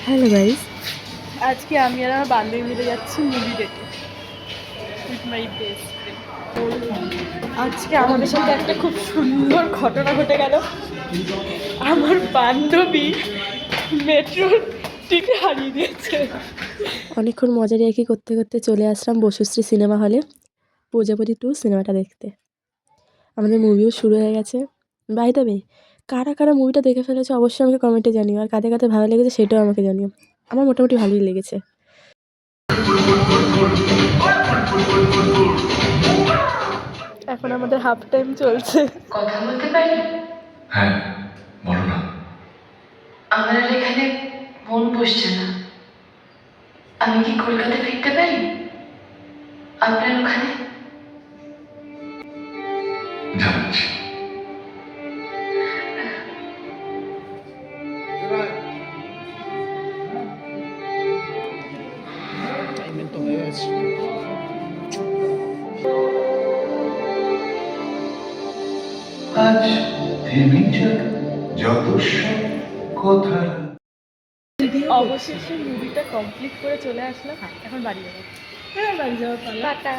Hello guys. আজকে আমি আর আমার বান্ধবী মিলে যাচ্ছি মুভি দেখতে উইথ মাই বেস্ট ফ্রেন্ড। আজকে আমাদের সাথে একটা খুব সুন্দর ঘটনা ঘটে গেল। আমার বান্ধবী মেট্রোর টিকিট হারিয়ে দিয়েছে। অনেকক্ষণ মজারিয়াকি করতে করতে চলে আসলাম বসুশ্রী সিনেমা হলে প্রজাপতি 2 সিনেমাটা দেখতে। আমাদের মুভিও শুরু হয়ে গেছে। বাই দ্য ওয়ে, কারা কারা মুভিটা দেখে ফেলেছে অবশ্যই আমাকে কমেন্টে জানিও, আর কাদের কাদের ভালো লেগেছে সেটাও আমাকে জানিও। আমার মোটামুটি ভালোই লেগেছে। এখন আমাদের হাফ টাইম চলছে। কথা বলতে পারি? হ্যাঁ, বলো না। আমার আর এখানে মন বসছে না। আমি কি কলকাতা ফিরতে পারি? আপনার ওখানে? যাচ্ছি। আজ থেমে যাক যত সব কথা। অবশেষে মুভিটা কমপ্লিট করে চলে আসলাম। এখন বাড়ি যাবো। বাড়ি যাবো। টাটা।